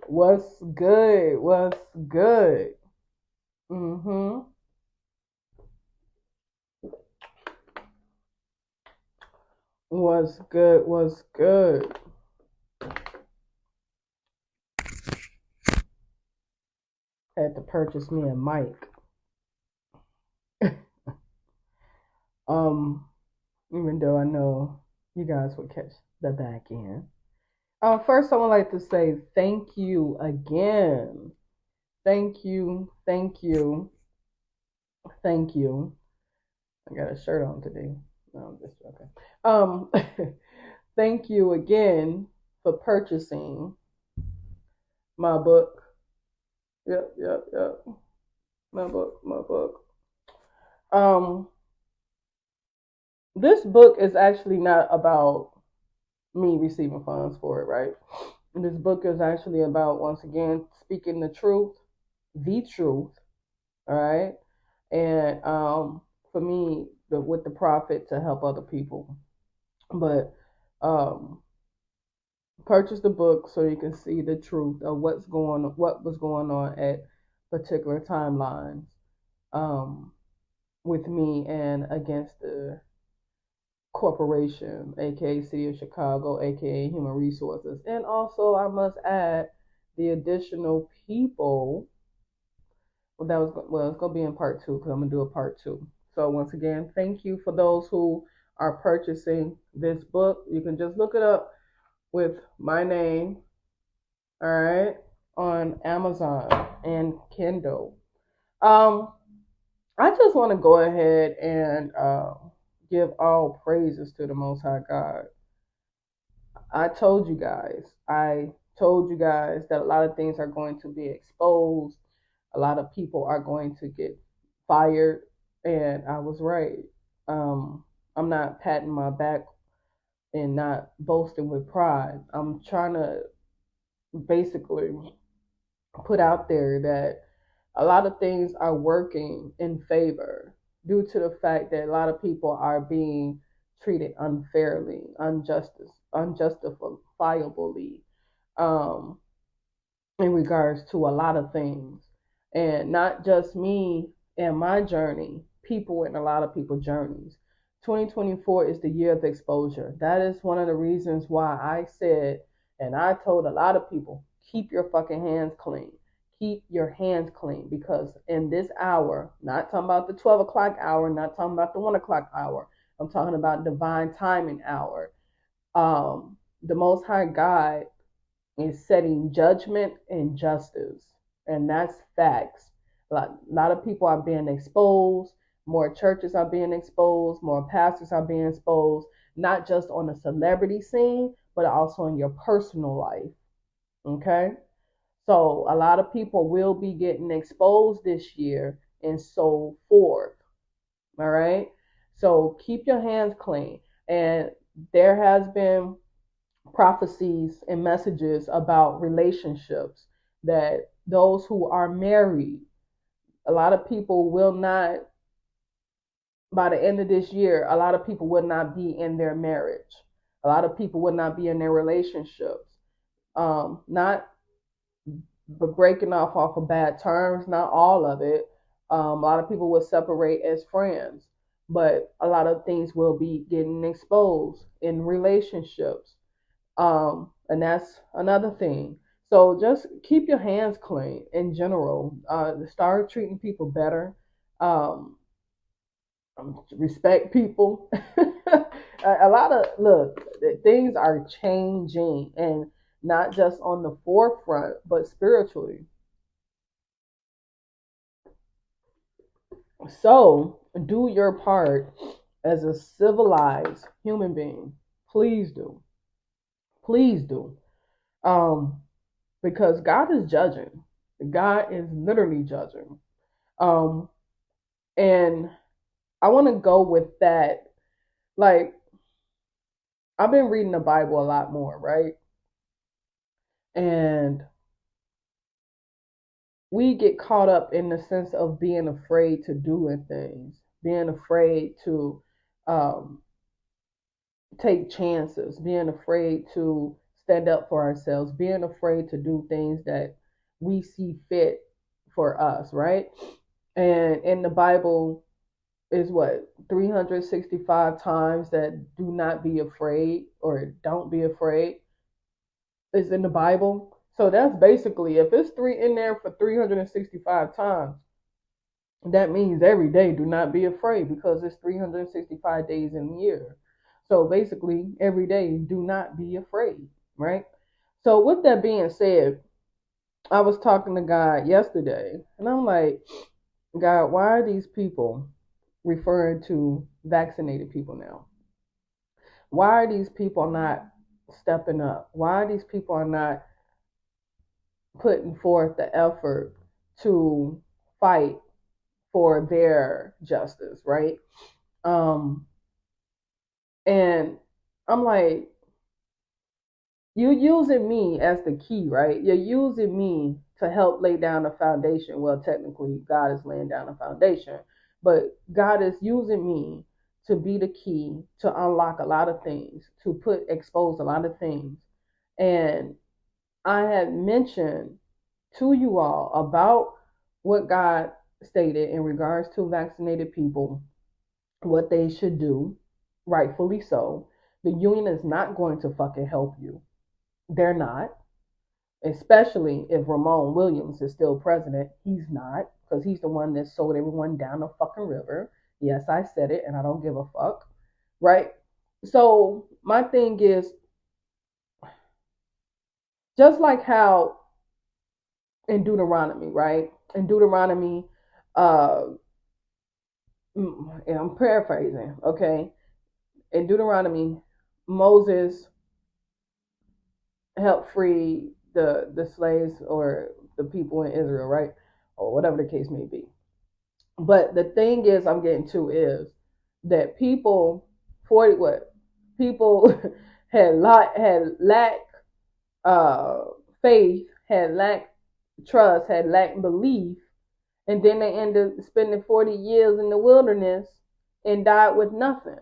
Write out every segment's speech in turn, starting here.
What's good? What's good? Mm-hmm. What's good? What's good? Had to purchase me a mic. Um, Even though I know you guys will catch the back end. First I would like to say thank you again. Thank you, thank you, thank you. I got a shirt on today. No, I'm just joking. Thank you again for purchasing my book. Yep, yep, yep. My book, my book. Um, this book is actually not about me receiving funds for it, right? This book is actually about, once again, speaking the truth, all right? And for me, with the profit to help other people. But um, purchase the book so you can see the truth of what was going on at particular timelines um, with me and against the corporation, aka City of Chicago, aka Human Resources. And also, I must add the additional people. It's gonna be in part two because I'm gonna do a part two. So once again, thank you for those who are purchasing this book. You can just look it up with my name, all right, on Amazon and Kindle. Um, I just want to go ahead and give all praises to the Most High God. I told you guys that a lot of things are going to be exposed. A lot of people are going to get fired, and I was right. I'm not patting my back and not boasting with pride. I'm trying to basically put out there that a lot of things are working in favor due to the fact that a lot of people are being treated unfairly, unjustifiably, um, in regards to a lot of things. And not just me and my journey, people and a lot of people journeys. 2024 is the year of exposure. That is one of the reasons why I said, and I told a lot of people, keep your fucking hands clean. Keep your hands clean because in this hour, not talking about the 12 o'clock hour, not talking about the 1 o'clock hour, I'm talking about divine timing hour. The Most High God is setting judgment and justice. And that's facts. A lot of people are being exposed. More churches are being exposed. More pastors are being exposed, not just on the celebrity scene, but also in your personal life. Okay? So a lot of people will be getting exposed this year and so forth. All right? So keep your hands clean. And there has been prophecies and messages about relationships that those who are married, a lot of people will not, by the end of this year, a lot of people will not be in their marriage. A lot of people will not be in their relationships. Not breaking off of bad terms, not all of it. A lot of people will separate as friends, but a lot of things will be getting exposed in relationships. And that's another thing. So just keep your hands clean in general. Start treating people better. Um, Respect people. A lot of look, things are changing, and not just on the forefront, but spiritually. So do your part as a civilized human being. Please do. Please do. Um, because God is judging. God is literally judging. Um, and I want to go with that. Like, I've been reading the Bible a lot more, right? And we get caught up in the sense of being afraid to doing things, being afraid to um, take chances, being afraid to stand up for ourselves, being afraid to do things that we see fit for us, right? And in the Bible is what 365 times that do not be afraid or don't be afraid is in the Bible. So that's basically if it's three in there for 365 times, that means every day do not be afraid because it's 365 days in the year. So basically every day do not be afraid, right? So with that being said, I was talking to God yesterday and I'm like, God, why are these people referring to vaccinated people now? Why are these people not stepping up? Why are these people are not putting forth the effort to fight for their justice, right? Um, and I'm like, you're using me as the key, right? You're using me to help lay down a foundation. Well, technically, God is laying down a foundation, but God is using me to be the key to unlock a lot of things, to expose a lot of things. And I had mentioned to you all about what God stated in regards to vaccinated people, what they should do, rightfully so. The union is not going to fucking help you. They're not, especially if Ramon Williams is still president. He's not, because he's the one that sold everyone down the fucking river. Yes, I said it, and I don't give a fuck, right? So my thing is, just like how in Deuteronomy, right? In Deuteronomy, uh, and I'm paraphrasing, okay? In Deuteronomy, Moses helped free the slaves or the people in Israel, right? Or whatever the case may be. But the thing is, I'm getting to is that people, 40 what people had lacked uh, faith, had lacked trust, had lacked belief, and then they ended up spending 40 years in the wilderness and died with nothing.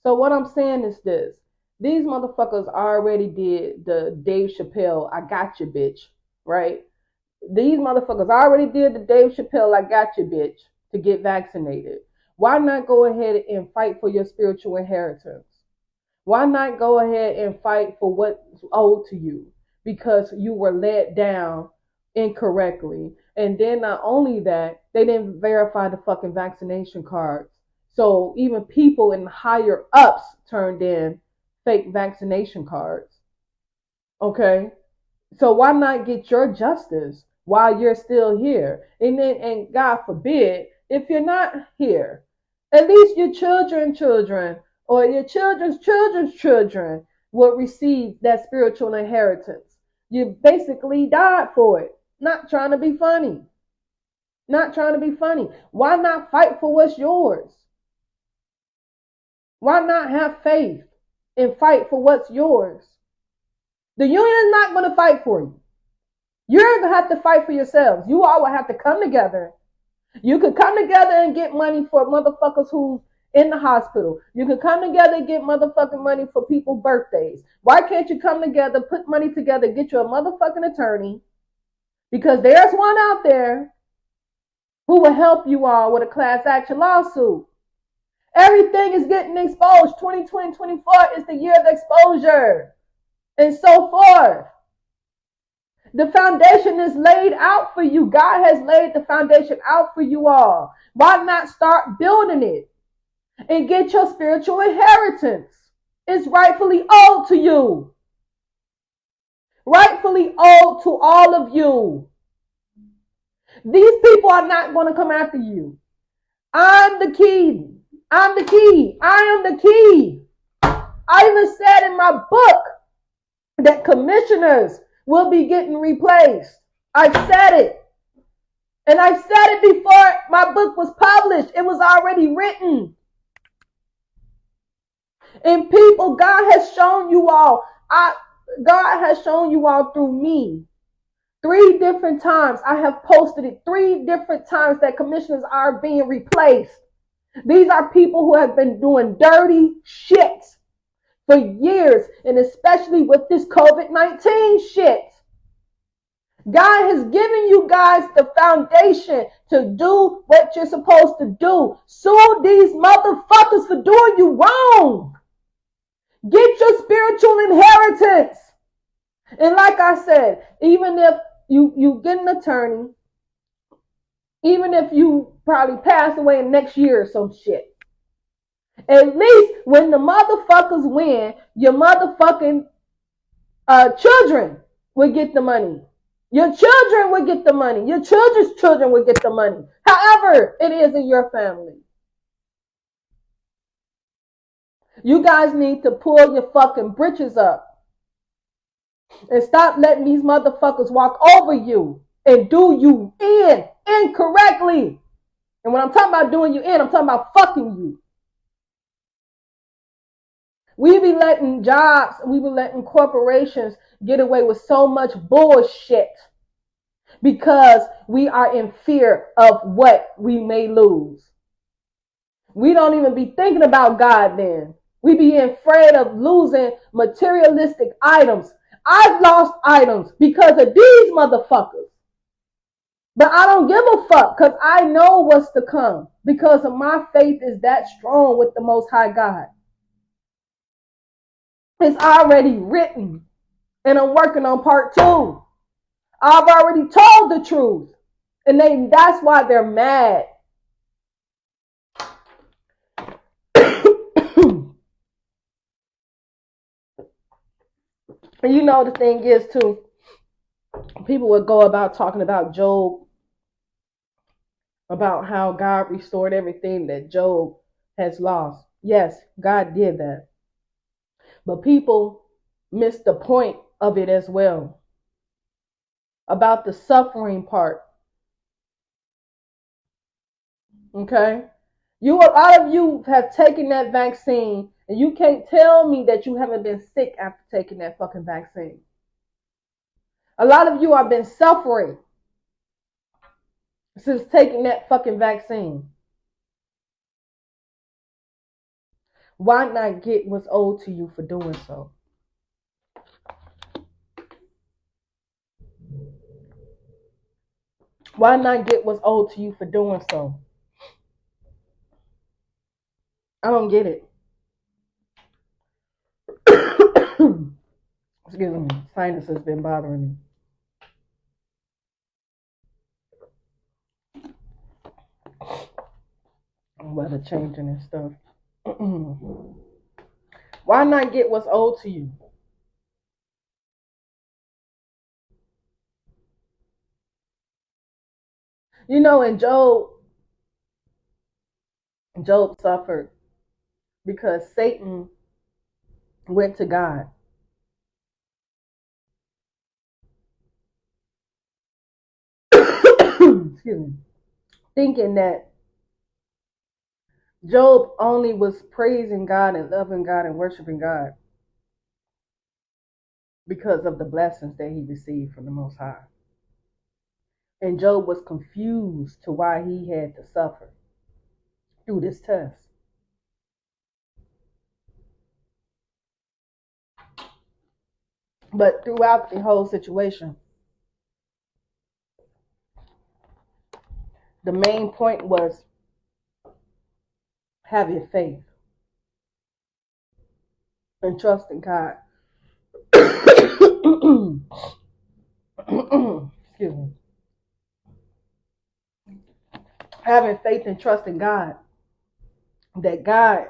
So what I'm saying is this. These motherfuckers already did the Dave Chappelle, I got you, bitch, right? These motherfuckers already did the Dave Chappelle, I got you, bitch, to get vaccinated. Why not go ahead and fight for your spiritual inheritance? Why not go ahead and fight for what's owed to you? Because you were led down incorrectly. And then not only that, they didn't verify the fucking vaccination cards. So even people in higher ups turned in fake vaccination cards. Okay? So why not get your justice while you're still here? And God forbid, if you're not here, at least your children or your children's children will receive that spiritual inheritance. You basically died for it. Not trying to be funny. Not trying to be funny. Why not fight for what's yours? Why not have faith and fight for what's yours? The union is not going to fight for you. You're going to have to fight for yourselves. You all will have to come together. You could come together and get money for motherfuckers who's in the hospital. You could come together and get motherfucking money for people's birthdays. Why can't you come together, put money together, get you a motherfucking attorney? Because there's one out there who will help you all with a class action lawsuit. Everything is getting exposed. 2020, 24 is the year of exposure. And so forth. The foundation is laid out for you. God has laid the foundation out for you all. Why not start building it and get your spiritual inheritance? It's rightfully owed to you. Rightfully owed to all of you. These people are not going to come after you. I'm the key. I'm the key. I am the key. I even said in my book that commissioners will be getting replaced. I said it. And I said it before my book was published. It was already written. And people, God has shown you all. God has shown you all through me. 3 different times. I have posted it 3 different times that commissioners are being replaced. These are people who have been doing dirty shit. for years, and especially with this COVID-19 shit. God has given you guys the foundation to do what you're supposed to do. Sue these motherfuckers for doing you wrong. Get your spiritual inheritance. And like I said, even if you get an attorney, even if you probably pass away in next year or some shit, at least when the motherfuckers win, your motherfucking children will get the money. Your children will get the money. Your children's children will get the money. However it is in your family. You guys need to pull your fucking britches up and stop letting these motherfuckers walk over you and do you in incorrectly. And when I'm talking about doing you in, I'm talking about fucking you. We be letting jobs, we be letting corporations get away with so much bullshit because we are in fear of what we may lose. We don't even be thinking about God then. We be afraid of losing materialistic items. I've lost items because of these motherfuckers. But I don't give a fuck because I know what's to come because of my faith is that strong with the Most High God. It's already written and I'm working on part 2. I've already told the truth and that's why they're mad. And you know the thing is too, people would go about talking about Job, about how God restored everything that Job has lost. Yes, God did that. But people miss the point of it as well. About the suffering part. Okay? A lot of you have taken that vaccine and you can't tell me that you haven't been sick after taking that fucking vaccine. A lot of you have been suffering since taking that fucking vaccine. Why not get what's owed to you for doing so? Why not get what's owed to you for doing so? I don't get it. Excuse me. Sinus has been bothering me. Weather changing and stuff. Why not get what's owed to you? You know, and Job suffered because Satan went to God. Excuse me. Thinking that Job only was praising God and loving God and worshiping God because of the blessings that he received from the Most High. And Job was confused to why he had to suffer through this test. But throughout the whole situation, the main point was having faith and trusting God. Excuse me. Having faith and trusting God, that God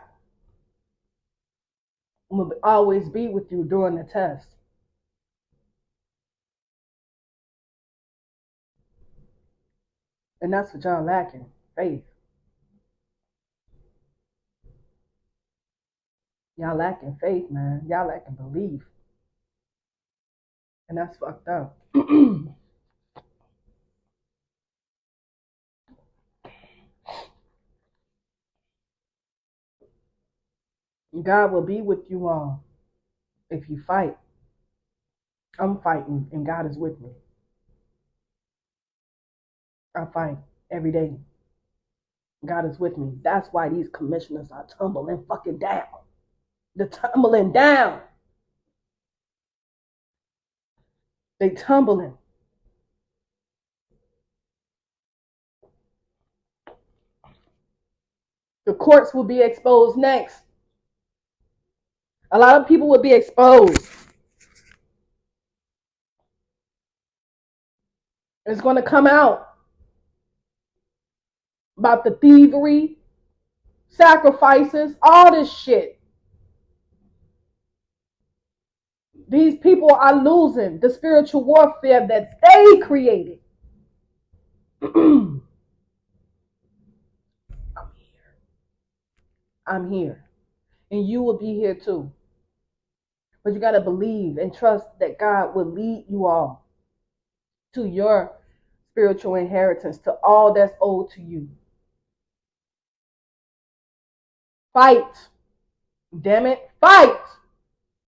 will always be with you during the test. And that's what y'all lacking, faith. Y'all lacking faith, man. Y'all lacking belief. And that's fucked up. God will be with you all if you fight. I'm fighting and God is with me. I fight every day. God is with me. That's why these commissioners are tumbling fucking down. The tumbling down. They tumbling. The courts will be exposed next. A lot of people will be exposed. It's going to come out about the thievery, sacrifices, all this shit. These people are losing the spiritual warfare that they created. I'm here. I'm here. And you will be here too. But you got to believe and trust that God will lead you all to your spiritual inheritance, to all that's owed to you. Fight. Damn it. Fight.